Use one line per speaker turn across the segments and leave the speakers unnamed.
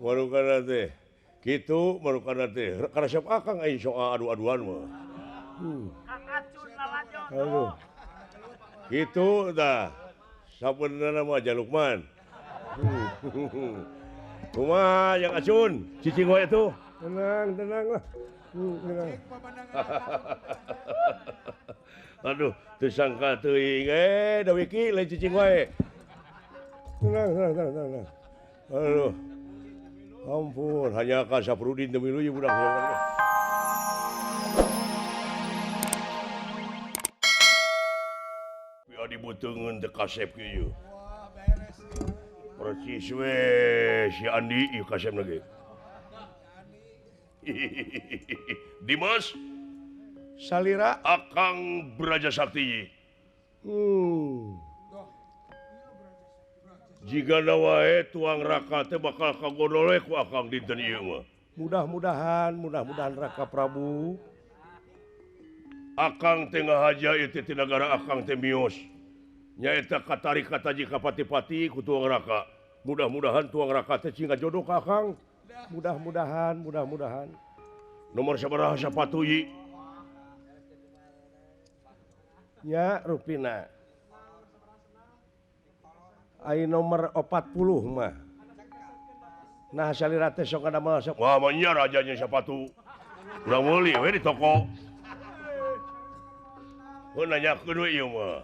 Marukana teh. Kitu marukana teh. Karesep akang aing soal adu-aduan mah. Aduh. Kitu tah. Sabenerna mah Jalukman. Kumaha yang acun? Cicing wae tuh. Tenang lah. Tenang. Aduh, teu sangka teuing da wiki lain cicing wae. Tenang. Aduh. Ampun, hanya ka Saprudin teu milu ieu budak. Ya dibuteungeun teu kasep kieu. Percis we si Andi ieu kasepna ge. Dimas Salira Akang Braja Sakti. Jika wae tuang Raka teh bakal kagodole ku Akang dinten ieu mah. Mudah-mudahan Raka Prabu. Akang teh ngahaja ieu ti nagara Akang teh mios. Nyaeta katari kataji ka pati-pati ku tuang Raka. Mudah-mudahan tuang Raka teh cing jodoh ka Akang. Mudah-mudahan. Nomor sabaraha sapatu yi? Ya, Rupina. Ai nomor 40 mah. Nah, salira teh sok ngadamel sok. Wah, mah nya rajanya sapatu. Urang meuli we di toko. Heuh nanyakeun we ieu mah.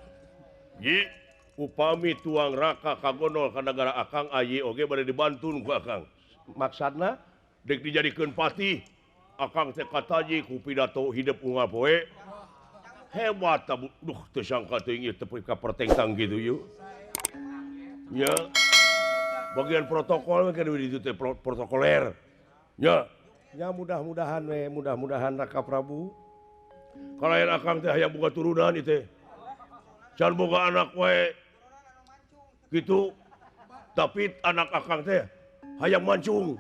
Ji, upami tuang Raka kagondol ka nagara Akang ayi oge bade dibantun ku Akang. Maksudna dek dijadikeun patih. Akang teh kataji ku pidato hidup unggah poe. Hebat tabu. Duh, teu sangka teuing ieu teu kapertengtang kitu ieu. Ya. Bagian protokol kan di itu protokoler. Ya. Ya mudah-mudahan Raka Prabu. Kalayan Akang teh hayang boga turunan ieu teh. Can boga anak we. Gitu. Tapi anak Akang teh hayang mancung.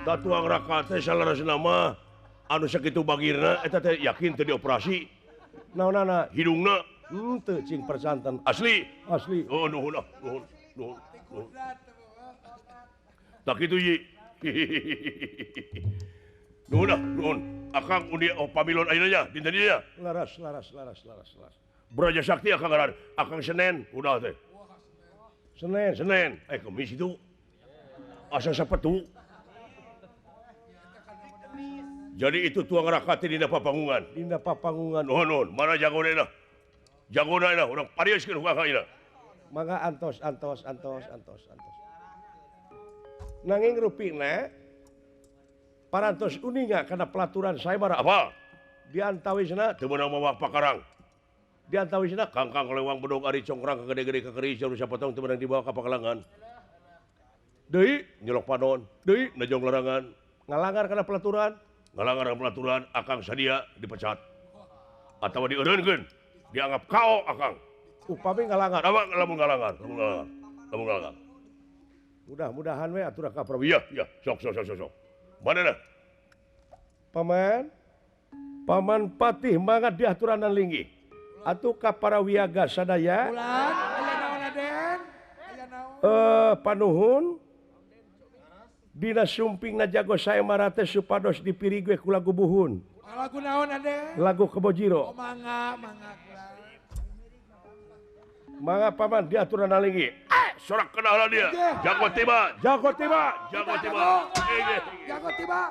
Da tuang Raka teh salarasna mah anu sakitu bagirna eta teh yakin teu dioperasi. Naonana? Hidungna teu cing persanten. Asli. Oh nuhun. Tak kitu ye. Nuhun. Akang undi pamilon ayeuna nya dinten ieu nya. Laras. Braja Sakti Akang ngaran. Akang Senen udah teh. Senen. Kemis itu. Asa Sabtu. Jadi itu tuang Raka teh dina papangungan. Nuhun. Mana jagona? Jagona urang parioskeun ka ayeuna. Mangga antos. Nanging rupina parantos uninga kana pelaturan saebara apa? Diantawisna teu meunang mawak pakarang. Diantawisna kangkang lewang bedog ari congkrang kagede-gede kakeri jaru sapotong teu meunang dibawa ka pakalangan. Deui nyolok padon, deui najong larangan. Ngalanggar kana pelaturan. Akang sadia dipecat. Atawa dieureunkeun, dianggap KO Akang. Upami ngalanggar. Lamun ngalanggar. Mudah-mudahan we atuh Raka Prabu. Iya, sok. Manehna? Paman Patih mangga diaturanan linggih. Atuh ka para wiyaga sadaya. Ulan, aya naon Aden? Panuhun. Dina sumpingna jago saemara teh supados dipirigwe ku lagu buhun. Lagu naon Aden? Lagu Kebojiro. Mangga. Mangga paman diaturanan linggih. Sorak kenal dia. Jago tiba. Hoya! Jago tiba.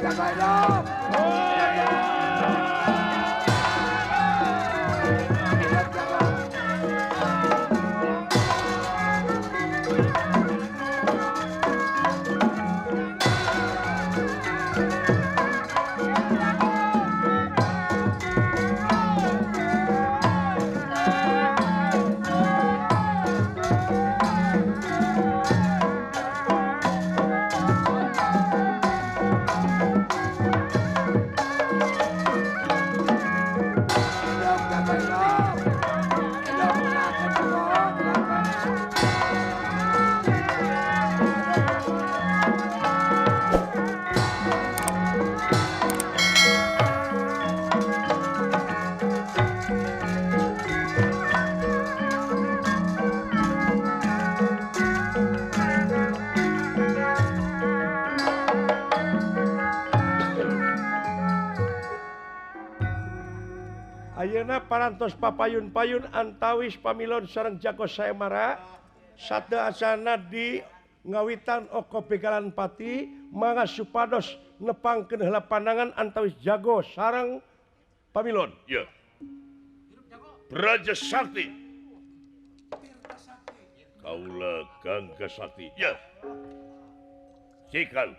Hidup. Ayeuna parantos papayun-payun antawis pamilon sareng jago saemara sada asana di ngawitan oko begalan pati mangga supados nepangkeun heula pandangan antawis jago sareng pamilon. Ya. Praja Sakti. Kaula Gangga Sakti. Ya. Cikan.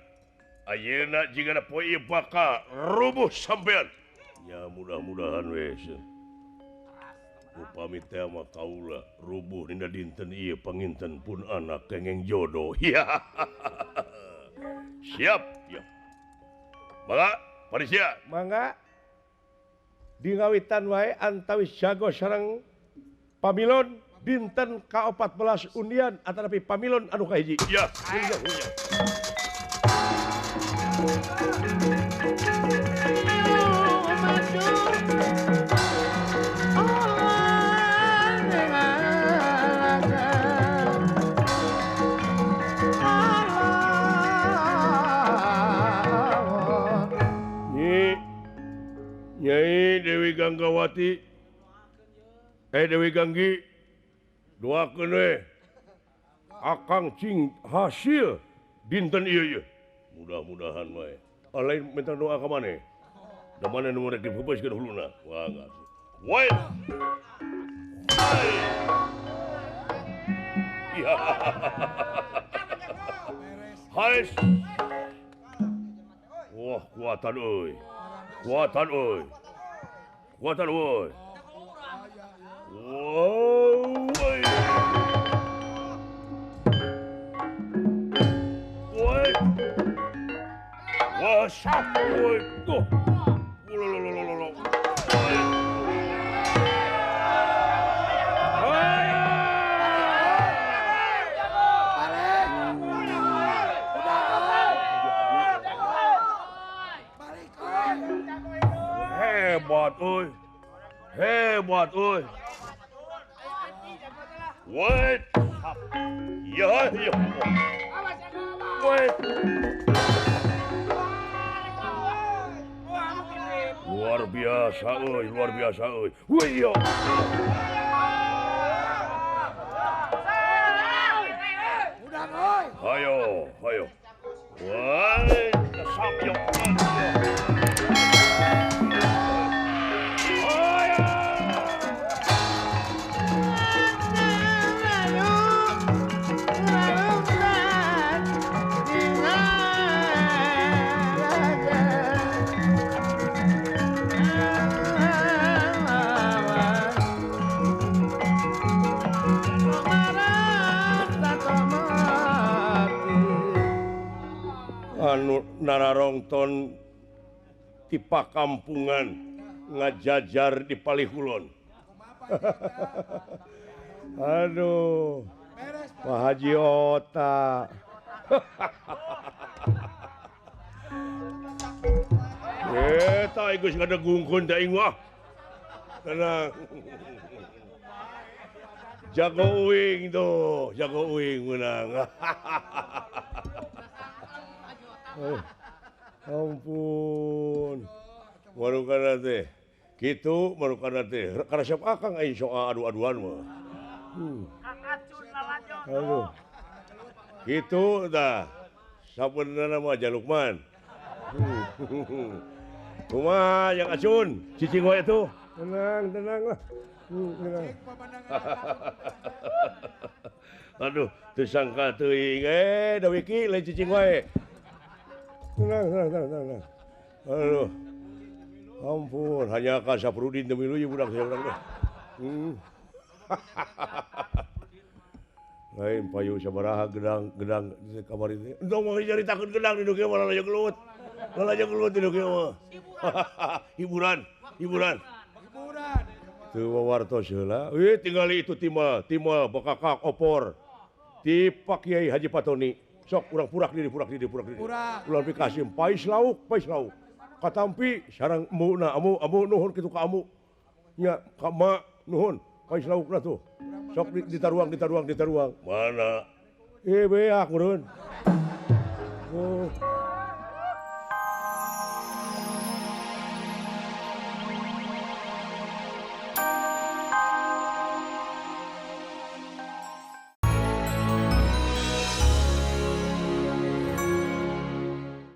Ayeuna jigana poe ieu bakal rubuh sampean. Ya mudah-mudahan wes. Upami teh mah kaula rubuh dina dinten ieu panginten pun anak kengeng jodoh. Ya. Siap, ya. Mangga, Parisia. Mangga. Di ngawitan wae antawis jago sareng pamilon dinten ka-14 undian atanapi pamilon anu kahiji. Ya. Nyai Dewi Ganggawati Dewi Ganggi doakeun we akang cing hasil dinten ieu. Mudah-mudahan wae. Lain minta doa ka maneh. Da maneh nu rek dipeupeskeun huluna. Wah, ngasih. Wae. Ya. Hai. Wah, kuatan euy. Kuatan euy. Kuatan euy. Wow. Woi. Wah, sap woi. Tuh. Lolololololo. Hebat euy. Hebat euy. Wait. Ya, ya. Wait. Luar biasa euy, luar biasa euy. Wih yo. Udah euy. Hayo, hayo. Woi, kesap yo. Anu nararongton di pakampungan ngajajar di Palihulon. Aduh, Pak Haji Ota. Eta geus ngadegungkeun da ing wah. Tenang. Jago uing tuh, jago uing menang. Ampun. Marukana teh. Kitu marukana teh. Karena siapa akang aing soal adu-aduan mah. Aduh. Kitu tah. Sabenerna mah Jalukman. Kumaha yang acun? Cicing wae tuh. Tenang, tenang lah. Tenang. Aduh, tersangka teuing da wiki lain cicing wae. Tenang. Aduh. Ampun, hanya ka Saprudin demi lu budak saya budak. Lain payu sabaraha gedang di kamar itu. Entong mau nyaritakeun gedang di dieu malah lajeng gelut. Malah lajeng gelut di dieu mah. Hiburan. Teu wawartos heula. Tinggali itu timah bekakak opor. Ti Pak Kiai Haji Patoni. Sok urang purak diri. Ulang dikasih pais lauk. Katampi sareng emuna amu nuhun kitu ka amu. Nya ka mak nuhun pais laukna tuh. Sok ditaruang. Mana? Beak meureun. Oh.